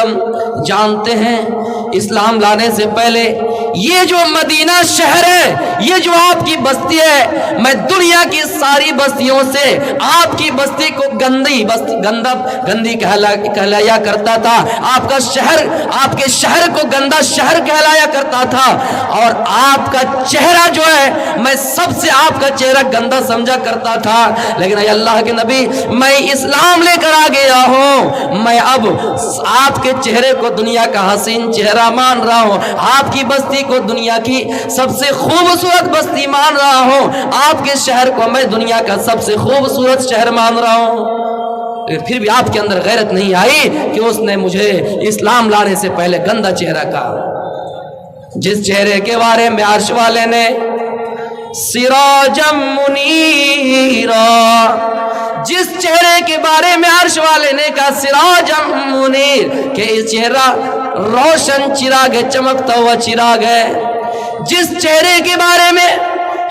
وسلم جانتے ہیں اسلام لانے سے پہلے یہ جو مدینہ شہر ہے، یہ جو آپ کی بستی ہے، میں دنیا کی ساری بستیوں سے آپ کی بستی کو گندی کہلایا کرتا تھا، آپ کا شہر، آپ کے شہر کو گندا شہر کہلایا کرتا تھا، اور آپ کا چہرہ جو ہے میں سب سے آپ کا چہرہ گندا سمجھا کرتا تھا، لیکن اے اللہ کے نبی میں اسلام لے کر آ گیا ہوں، میں اب آپ کے چہرے کو دنیا کا حسین چہرہ مان رہا ہوں، آپ کی بستی کو دنیا کی سب سے خوبصورت بستی مان رہا ہوں، آپ کے شہر کو میں دنیا کا سب سے خوبصورت شہر مان رہا ہوں۔ پھر بھی آپ کے اندر غیرت نہیں آئی کہ اس نے مجھے اسلام لانے سے پہلے گندا چہرہ کہا، جس چہرے کے بارے میں عرش والے نے سراجم منیرا، جس چہرے کے بارے میں عرش والے نے کہا سراجم منیر، کہ یہ چہرہ روشن چراغ ہے، چمکتا ہوا چراغ ہے، جس چہرے کے بارے میں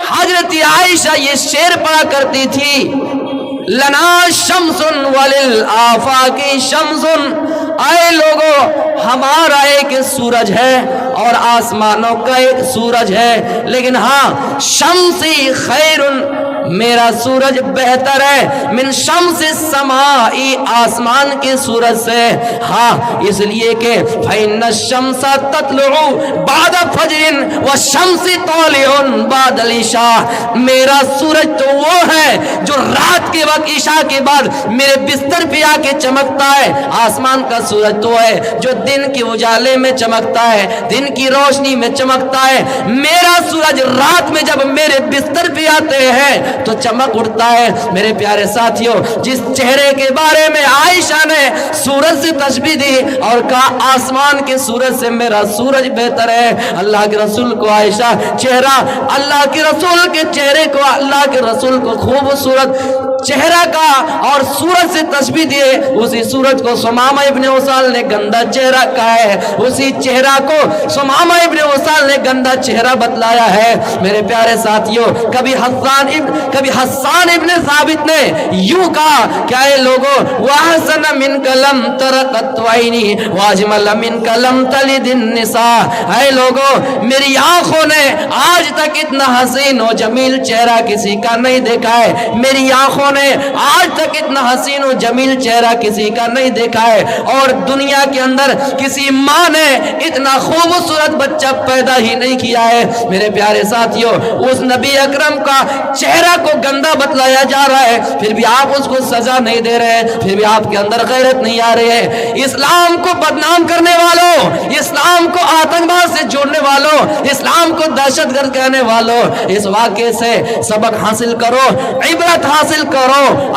حضرت عائشہ یہ شعر پڑھا کرتی تھی، لنا شمس وللآفاق شمس، اے لوگو ہمارا ایک سورج ہے اور آسمانوں کا ایک سورج ہے، لیکن ہاں شمسی خیر، میرا سورج بہتر ہے من شمس السماء، آسمان کے سورج سے، ہاں اس لیے کہ فإن الشمس تطلع بعد فجر والشمس طالع بعد العشاء، میرا سورج تو وہ ہے جو رات کے وقت عشاء کے بعد میرے بستر پہ آ کے چمکتا ہے، آسمان کا سورج تو ہے جو دن کے اجالے میں چمکتا ہے، دن کی روشنی میں چمکتا ہے، میرا سورج رات میں جب میرے بستر پہ آتے ہیں تو چمک اٹھتا ہے۔ میرے پیارے ساتھیوں، جس چہرے کے بارے میں عائشہ نے سورج سے تشبیہ دی اور کہا آسمان کے سورج سے میرا سورج بہتر ہے، اللہ کے رسول کو عائشہ چہرہ، اللہ کے رسول کے چہرے کو، اللہ کے رسول کو خوبصورت چہرہ کا اور سورج سے تشبیہ دیے، اسی سورج کو ثمامہ ابن اسال نے گندا چہرہ کہا ہے، اسی چہرہ کو ثمامہ ابن اسال نے گندا چہرہ بتلایا ہے۔ میرے پیارے ساتھیوں، کبھی حسان ابن ثابت نے یوں کہا کہ اے لوگوں وَأَحْسَنَ مِنْكَ لَمْ تَرَ قَطُّ عَيْنِي وَأَجْمَلَ مِنْكَ لَمْ تَلِدِ النِّسَاء، اے لوگوں میری آنکھوں نے آج تک اتنا حسین و جمیل چہرہ کسی کا نہیں دیکھا ہے، میری آنکھوں نے آج تک اتنا حسین و جمیل چہرہ کسی کا نہیں دیکھا ہے، اور دنیا کے اندر کسی ماں نے اتنا خوبصورت بچہ پیدا ہی نہیں کیا ہے۔ میرے پیارے ساتھیوں، اس نبی اکرم کا چہرہ کو گندا بتلایا جا رہا ہے، پھر بھی آپ اس کو سزا نہیں دے رہے ہیں، پھر بھی آپ کے اندر غیرت نہیں آ رہی ہے۔ اسلام کو بدنام کرنے والوں، اسلام کو آتنکواد سے جوڑنے والوں، اسلام کو دہشت گرد کہنے والوں، اس واقعے سے سبق حاصل کرو، عبرت حاصل کرو۔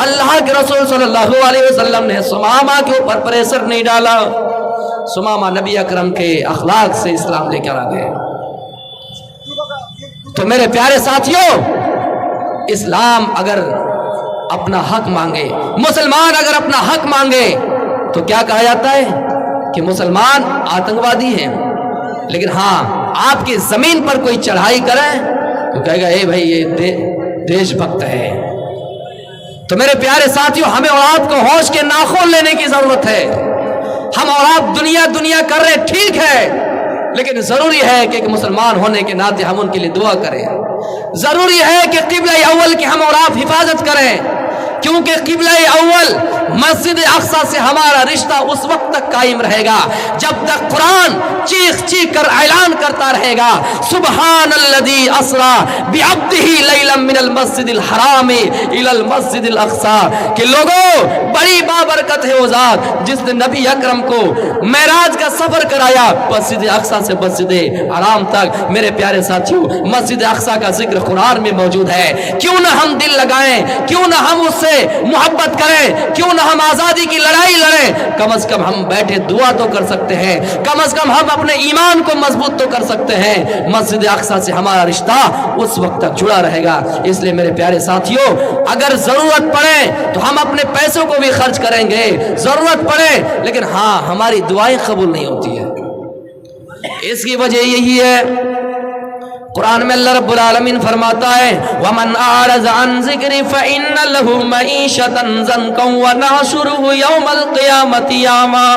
اللہ کے رسول صلی اللہ علیہ وسلم نے ثمامہ کے اوپر پریشر نہیں ڈالا، ثمامہ نبی اکرم کے اخلاق سے اسلام لے کر آ گئے۔ تو میرے پیارے ساتھیوں، اسلام اگر اپنا حق مانگے، مسلمان اگر اپنا حق مانگے تو کیا کہا جاتا ہے کہ مسلمان آتنکوادی ہیں، لیکن ہاں آپ کی زمین پر کوئی چڑھائی کرے تو کہے گا اے بھائی یہ دیش بھکت ہے۔ تو میرے پیارے ساتھیوں، ہمیں اور آپ کو ہوش کے ناخن لینے کی ضرورت ہے۔ ہم اور آپ دنیا کر رہے ٹھیک ہے، لیکن ضروری ہے کہ ایک مسلمان ہونے کے ناطے ہم ان کے لیے دعا کریں، ضروری ہے کہ قبلہ اول کی ہم اور آپ حفاظت کریں، کیونکہ قبلہ اول مسجد اقصی سے ہمارا رشتہ اس وقت تک قائم رہے گا جب تک قرآن چیخ چیخ کر اعلان کرتا رہے گا سبحان الذی اسری بعبدہ لیلا من المسجد الحرام الی المسجد الاقصی، کہ لوگوں بڑی بابرکت ہے وہ ذات جس نے نبی اکرم کو معراج کا سفر کرایا مسجد اقصی سے مسجد حرام تک۔ میرے پیارے ساتھیوں، مسجد اقصی کا ذکر قرآن میں موجود ہے، کیوں نہ ہم دل لگائیں، کیوں نہ ہم اس سے محبت کریں، کیوں نہ ہم آزادی کی لڑائی لڑیں، کم از کم ہم بیٹھے دعا تو کر سکتے ہیں، کم از کم ہم اپنے ایمان کو مضبوط تو کر سکتے ہیں۔ مسجد اقصی سے ہمارا رشتہ اس وقت تک جڑا رہے گا۔ اس لیے میرے پیارے ساتھیوں، اگر ضرورت پڑے تو ہم اپنے پیسوں کو بھی خرچ کریں گے، ضرورت پڑے، لیکن ہاں ہماری دعائیں قبول نہیں ہوتی ہے۔ اس کی وجہ یہی ہے، قرآن میں اللہ رب العالمین فرماتا ہے وَمَنْ أَعْرَضَ عَنْ ذِكْرِي فَإِنَّ لَهُ مَعِيشَةً ضَنْكًا وَنَحْشُرُهُ يَوْمَ الْقِيَامَةِ أَعْمَىٰ۔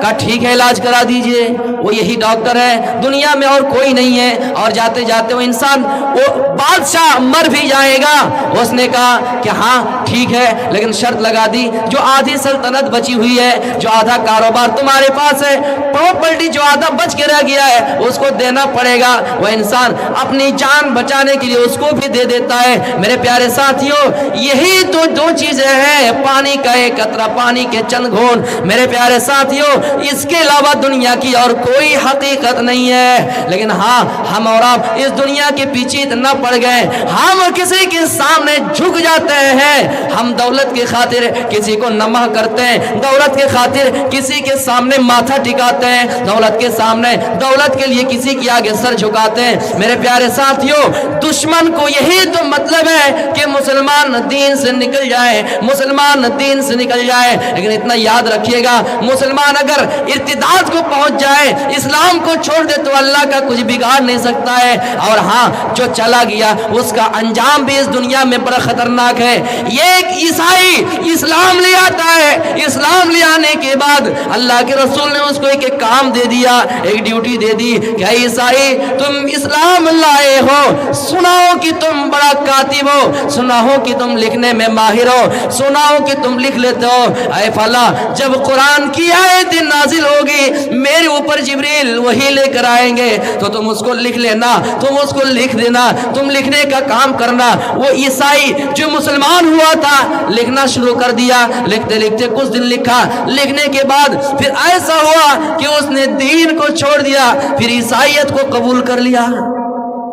کہا ٹھیک ہے علاج کرا دیجئے، وہ یہی ڈاکٹر ہے، دنیا میں اور کوئی نہیں ہے، اور جاتے جاتے وہ انسان وہ بادشاہ مر بھی جائے گا۔ اس نے کہا کہ ہاں ٹھیک ہے، لیکن شرط لگا دی جو آدھی سلطنت بچی ہوئی ہے، جو آدھا کاروبار تمہارے پاس ہے، پراپرٹی جو آدھا بچ کے رہ گیا ہے اس کو دینا پڑے گا۔ وہ انسان اپنی جان بچانے کے لیے اس کو بھی دے دیتا ہے۔ میرے پیارے ساتھیوں، یہی تو دو چیزیں ہیں، پانی کا ایک قطرہ، پانی کے چند گھونٹ۔ میرے پیارے ساتھیوں، اس کے علاوہ دنیا کی اور کوئی حقیقت نہیں ہے۔ لیکن ہاں، ہم اور آپ اس دنیا کے پیچھے اتنا پڑ گئے، ہم کسی کے سامنے جھک جاتے ہیں، ہم دولت کی خاطر کسی کو نمہ کرتے ہیں، دولت کے خاطر کسی کے سامنے ماتھا ٹکاتے ہیں، دولت کے سامنے، دولت کے لیے کسی کے آگے سر جھکاتے ہیں۔ میرے پیارے ساتھیوں، دشمن کو یہی تو مطلب ہے کہ مسلمان دین سے نکل جائے، مسلمان دین سے نکل جائے۔ لیکن اتنا یاد رکھیے گا، مسلمان اگر ارتداد کو پہنچ جائے، اسلام کو چھوڑ دے تو اللہ کا کچھ بگاڑ نہیں سکتا ہے۔ اور ہاں، جو چلا گیا اس کا انجام بھی اس دنیا میں بڑا خطرناک ہے۔ یہ ایک عیسائی اسلام لے آتا ہے، اسلام لے آنے کے بعد اللہ کے رسول نے اس کو ایک کام دے دیا، ایک ڈیوٹی دے دی کہ اے عیسائی، تم اسلام لائے ہو، سنا ہو کہ تم بڑا کاتب ہو، سنا ہو کہ تم لکھنے میں ماہر ہو، سنا ہو کہ تم لکھ لیتے ہو، اے فلاں، جب قرآن کی آیت نازل ہوگی میرے اوپر جبریل وہی لے کر آئیں گے تو تم اس کو لکھ لینا، تم اس کو لکھ دینا، تم لکھنے کا کام کرنا۔ وہ عیسائی جو مسلمان ہوا تھا لکھنا شروع کر دیا، لکھتے لکھتے کچھ دن لکھا، لکھنے کے بعد پھر ایسا ہوا کہ اس نے دین کو چھوڑ دیا، پھر عیسائیت کو قبول کر لیا،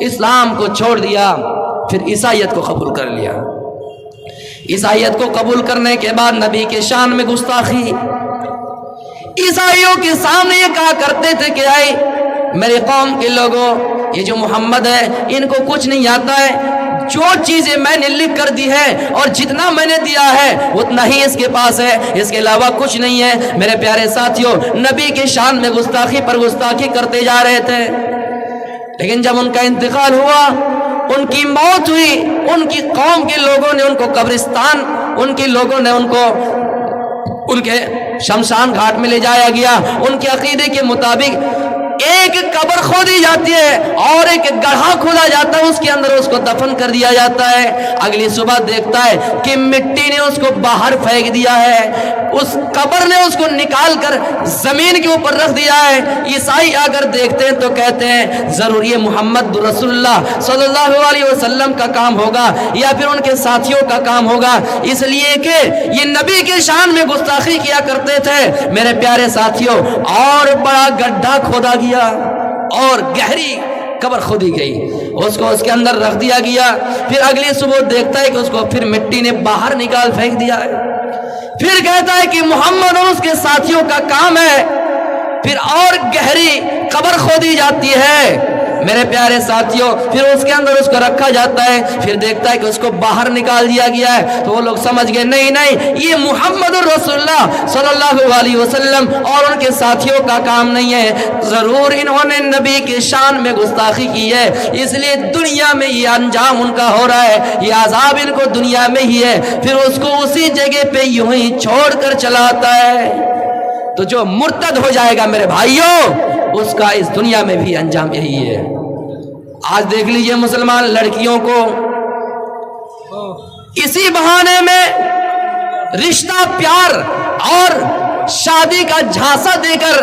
اسلام کو چھوڑ دیا، پھر عیسائیت کو قبول کر لیا۔ عیسائیت کو قبول کرنے کے بعد نبی کے شان میں گستاخی، عیسائیوں کے سامنے یہ کہا کرتے تھے کہ اے میرے قوم کے لوگوں، یہ جو محمد ہے ان کو کچھ نہیں آتا ہے، جو چیزیں میں نے لکھ کر دی ہے اور جتنا میں نے دیا ہے اتنا ہی اس کے پاس ہے، اس کے علاوہ کچھ نہیں ہے۔ میرے پیارے ساتھیوں، نبی کی شان میں گستاخی پر گستاخی کرتے جا رہے تھے، لیکن جب ان کا انتقال ہوا، ان کی موت ہوئی، ان کی قوم کے لوگوں نے ان کو قبرستان، ان کے لوگوں نے ان کو ان کے شمشان گھاٹ میں لے جایا گیا۔ ان کے عقیدے کے مطابق ایک قبر کھودی جاتی ہے اور ایک گڑھا کھودا جاتا ہے، اس کے اندر اس کو دفن کر دیا جاتا ہے۔ اگلی صبح دیکھتا ہے کہ مٹی نے اس کو باہر پھینک دیا ہے، اس قبر نے اس کو نکال کر زمین کے اوپر رکھ دیا ہے۔ عیسائی اگر دیکھتے ہیں تو کہتے ہیں ضرور یہ محمد رسول اللہ صلی اللہ علیہ وسلم کا کام ہوگا یا پھر ان کے ساتھیوں کا کام ہوگا، اس لیے کہ یہ نبی کے شان میں گستاخی کیا کرتے تھے۔ میرے پیارے ساتھیوں، اور بڑا گڈھا کھودا گیا اور گہری قبر کھودی گئی، اس کو اس کے اندر رکھ دیا گیا۔ پھر اگلی صبح دیکھتا ہے کہ اس کو پھر مٹی نے باہر نکال پھینک دیا ہے۔ پھر کہتا ہے کہ محمد اور اس کے ساتھیوں کا کام ہے، پھر اور گہری قبر کھودی جاتی ہے۔ میرے پیارے ساتھیوں، پھر اس کے اندر اس کو رکھا جاتا ہے، پھر دیکھتا ہے کہ اس کو باہر نکال دیا گیا ہے، تو وہ لوگ سمجھ گئے نہیں نہیں، یہ محمد رسول اللہ صلی اللہ علیہ وسلم اور ان کے ساتھیوں کا کام نہیں ہے، ضرور انہوں نے نبی کے شان میں گستاخی کی ہے، اس لیے دنیا میں یہ انجام ان کا ہو رہا ہے، یہ عذاب ان کو دنیا میں ہی ہے۔ پھر اس کو اسی جگہ پہ یوں ہی چھوڑ کر چلا آتا ہے۔ تو جو مرتد ہو جائے گا میرے بھائیوں، اس کا اس دنیا میں بھی انجام یہی ہے۔ آج دیکھ لیجئے مسلمان لڑکیوں کو اسی بہانے میں رشتہ، پیار اور شادی کا جھانسا دے کر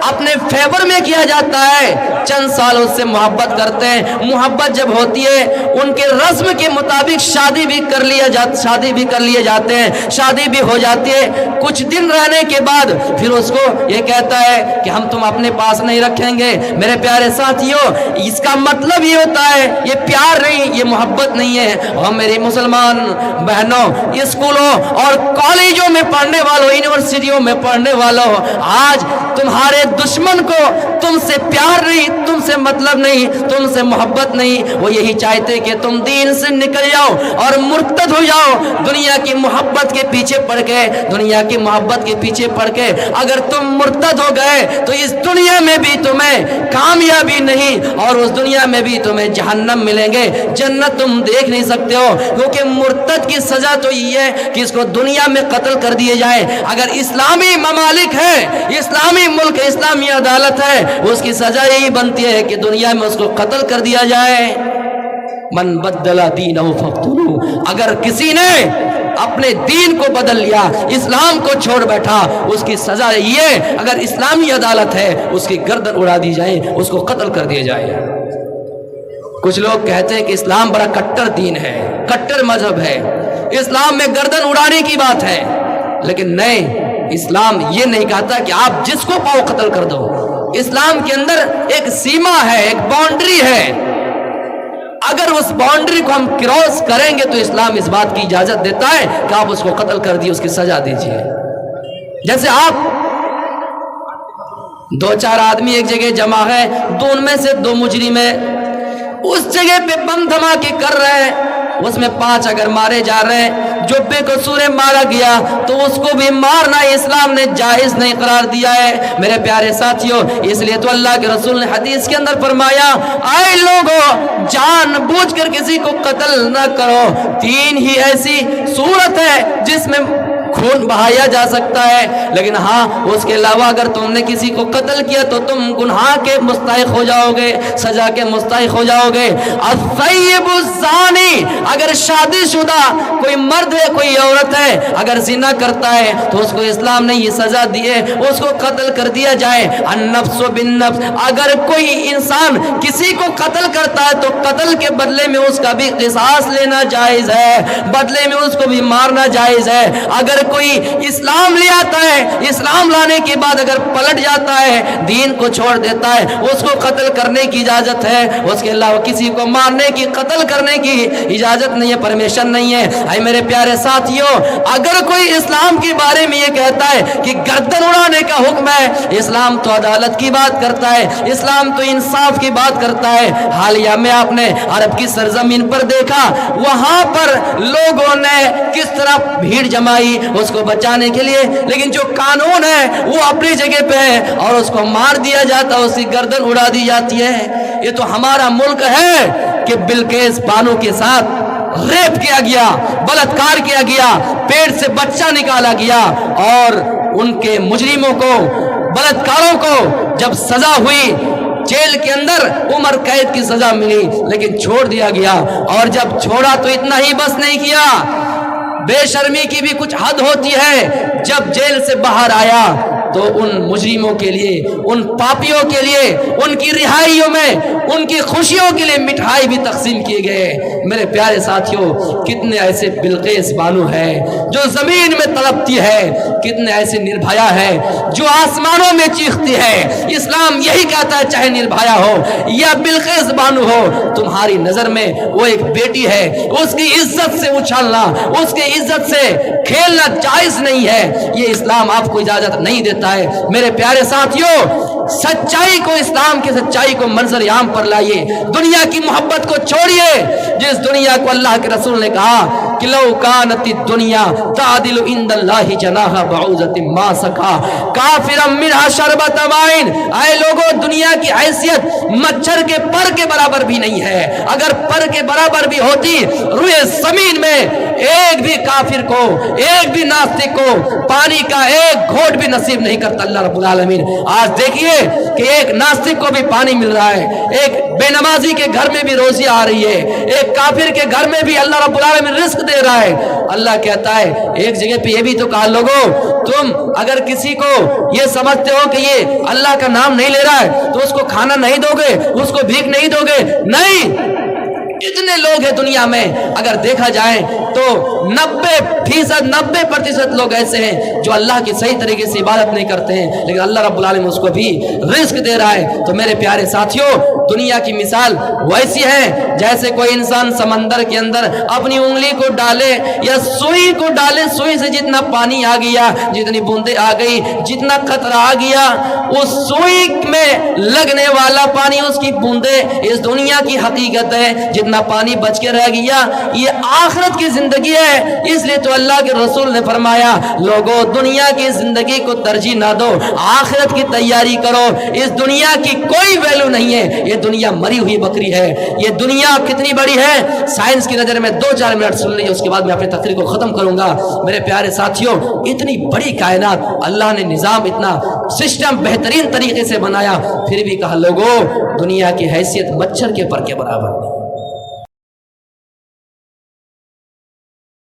اپنے فیور میں کیا جاتا ہے، چند سال اس سے محبت کرتے ہیں، محبت جب ہوتی ہے ان کے رسم کے مطابق شادی بھی کر لیے جاتے ہیں، شادی بھی ہو جاتی ہے۔ کچھ دن رہنے کے بعد پھر اس کو یہ کہتا ہے کہ ہم تم اپنے پاس نہیں رکھیں گے۔ میرے پیارے ساتھیوں، اس کا مطلب یہ ہوتا ہے یہ پیار نہیں، یہ محبت نہیں ہے۔ اور میری مسلمان بہنوں، اسکولوں اور کالجوں میں پڑھنے والوں، یونیورسٹیوں میں پڑھنے والوں، آج تمہارے دشمن کو تم سے پیار نہیں، تم سے مطلب نہیں، تم سے محبت نہیں، وہ یہی چاہتے کہ تم دین سے نکل جاؤ اور مرتد ہو جاؤ، دنیا کی محبت کے پیچھے پڑ کے، دنیا کی محبت کے پیچھے پڑ کے اگر تم مرتد ہو گئے تو اس دنیا میں بھی تمہیں کامیابی نہیں اور اس دنیا میں بھی تمہیں جہنم ملیں گے، جنت تم دیکھ نہیں سکتے ہو، کیونکہ مرتد کی سزا تو یہ ہے کہ اس کو دنیا میں قتل کر دیے جائے۔ اگر اسلامی ممالک ہے، اسلامی ملک، اسلامی عدالت ہے، اس کی سزا یہی بنتی ہے کہ دنیا میں اس کو قتل کر دیا جائے۔ من بدل دینہ فاقتلوہ، اگر کسی نے اپنے دین کو بدل لیا، اسلام کو چھوڑ بیٹھا، اس کی سزا یہ، اگر اسلامی عدالت ہے اس کی گردن اڑا دی جائے، اس کو قتل کر دیا جائے۔ کچھ لوگ کہتے ہیں کہ اسلام بڑا کٹر دین ہے، کٹر مذہب ہے، اسلام میں گردن اڑانے کی بات ہے، لیکن نہیں، اسلام یہ نہیں کہتا کہ آپ جس کو پاؤ قتل کر دو۔ اسلام کے اندر ایک سیما ہے، ایک باؤنڈری ہے، اگر اس باؤنڈری کو ہم کراس کریں گے تو اسلام اس بات کی اجازت دیتا ہے کہ آپ اس کو قتل کر دیے، اس کی سزا دیجیے۔ جیسے آپ دو چار آدمی ایک جگہ جمع ہے، تو ان میں سے دو مجرم ہیں، اس جگہ پہ بم دھماکے کر رہے ہیں، اس میں 5 اگر مارے جا رہے ہیں، جو بے قصور مارا گیا تو اس کو بھی مارنا اسلام نے جائز نہیں قرار دیا ہے۔ میرے پیارے ساتھیوں، اس لیے تو اللہ کے رسول نے حدیث کے اندر فرمایا، اے لوگو جان بوجھ کر کسی کو قتل نہ کرو، 3 ہی ایسی صورت ہے جس میں خون بہایا جا سکتا ہے، لیکن ہاں اس کے علاوہ اگر تم نے کسی کو قتل کیا تو تم گناہ کے مستحق ہو جاؤ گے، سزا کے مستحق ہو جاؤ گے۔ الثیب الزانی، اگر شادی شدہ کوئی مرد ہے، کوئی عورت ہے، اگر زنا کرتا ہے تو اس کو اسلام نے یہ سزا دی ہے، اس کو قتل کر دیا جائے۔ النفس بالنفس، اگر کوئی انسان کسی کو قتل کرتا ہے تو قتل کے بدلے میں اس کا بھی قصاص لینا جائز ہے، بدلے میں اس کو بھی مارنا جائز ہے۔ اگر کوئی اسلام لے آتا ہے، اسلام لانے کے بعد اگر پلٹ جاتا ہے، دین کو چھوڑ دیتا ہے، اس کو قتل کرنے کی اجازت ہے، اس کے علاوہ کسی کو مارنے کی، قتل کرنے کی اجازت نہیں ہے، پرمیشن نہیں ہے۔ اے میرے پیارے ساتھیوں، اگر کوئی اسلام کے بارے میں یہ کہتا ہے کہ گردن اڑانے کا حکم ہے، اسلام تو عدالت کی بات کرتا ہے، اسلام تو انصاف کی بات کرتا ہے۔ حالیہ میں آپ نے عرب کی سرزمین پر دیکھا، وہاں پر لوگوں نے کس طرح بھیڑ جمائی اس کو بچانے کے لیے، لیکن جو قانون ہے وہ اپنی جگہ پہ ہے اور اس کو مار دیا جاتا ہے، اس کی گردن اڑا دی جاتی ہے۔ یہ تو ہمارا ملک ہے کہ بلقیس بانو کے ساتھ ریپ کیا گیا، بلاತ್ಕಾರ کیا گیا، پیٹ سے بچہ نکالا گیا، اور ان کے مجرموں کو، بلاತ್کاروں کو جب سزا ہوئی، جیل کے اندر عمر قید کی سزا ملی، لیکن چھوڑ دیا گیا، اور جب چھوڑا تو اتنا ہی بس نہیں کیا، بے شرمی کی بھی کچھ حد ہوتی ہے۔ جب جیل سے باہر آیا تو ان مجرموں کے لیے، ان پاپیوں کے لیے، ان کی رہائیوں میں ان کی خوشیوں کے لیے مٹھائی بھی تقسیم کیے گئے۔ میرے پیارے ساتھیوں، کتنے ایسے بلقیس بانو ہے جو زمین میں تڑپتی ہے، کتنے ایسے نربھیا ہے جو آسمانوں میں چیختی ہے۔ اسلام یہی کہتا ہے، چاہے نربھیا ہو یا بلقیس بانو ہو، تمہاری نظر میں وہ ایک بیٹی ہے، اس کی عزت سے اچھالنا، اس کی عزت سے کھیلنا جائز نہیں ہے، یہ اسلام آپ کو اجازت نہیں دیتا ہے۔ میرے پیارے ساتھیوں، سچائی کو، اسلام کی سچائی کو منظر عام پر لائیے، دنیا کی محبت کو چھوڑیے، جس دنیا کو اللہ کے رسول نے کہا کہ لو کانت الدنیا تعدل عند اللہ جناح بعوضۃ ما سقا کافرا منها شربۃ ماء۔ اے لوگوں، دنیا کی حیثیت مچھر کے پر کے برابر بھی نہیں ہے، اگر پر کے برابر بھی ہوتی، روئے زمین میں ایک بھی کافر کو، ایک بھی ناستک کو پانی کا ایک گھونٹ بھی نصیب نہیں کرتا اللہ رب العالمین۔ آج دیکھیے کہ ایک ناستک کو بھی پانی مل رہا ہے، ایک بے نمازی کے گھر میں بھی روزی آ رہی ہے، ایک کافر کے گھر میں بھی اللہ رب العالمین رزق دے رہا ہے۔ اللہ کہتا ہے، ایک جگہ پہ یہ بھی تو کہا، لوگوں تم اگر کسی کو یہ سمجھتے ہو کہ یہ اللہ کا نام نہیں لے رہا ہے تو اس کو کھانا نہیں دو گے، اس کو بھیک نہیں دو گے؟ نہیں، اتنے لوگ ہیں دنیا میں، اگر دیکھا جائے تو 90% لوگ ایسے ہیں جو اللہ کی صحیح طریقے سے عبادت نہیں کرتے ہیں، لیکن اللہ رب العالمین اس کو بھی رزق دے رہا ہے۔ تو میرے پیارے ساتھیوں، دنیا کی مثال ویسی ہے جیسے کوئی انسان سمندر کے اندر اپنی انگلی کو ڈالے یا سوئی کو ڈالے، سوئی سے جتنا پانی آ گیا، جتنی بوندیں آ گئی، جتنا قطرہ آ گیا، اس سوئی میں لگنے والا پانی، اس کی بوندیں اس دنیا کی حقیقت ہے، جتنا پانی بچ کے رہ گیا یہ آخرت کی زندگی ہے۔ اس لیے تو اللہ کے رسول نے فرمایا لوگوں دنیا کی زندگی کو ترجیح نہ دو، آخرت کی تیاری کرو، اس دنیا کی کوئی ویلو نہیں ہے، یہ دنیا مری ہوئی بکری ہے۔ یہ دنیا کتنی بڑی ہے سائنس کی نظر میں 2-4 منٹ سن لیجیے، اس کے بعد میں اپنی تقریر کو ختم کروں گا۔ میرے پیارے ساتھیوں، اتنی بڑی کائنات اللہ نے نظام اتنا سسٹم بہترین طریقے سے بنایا، پھر بھی کہا لوگوں دنیا کی حیثیت مچھر کے پر کے برابر،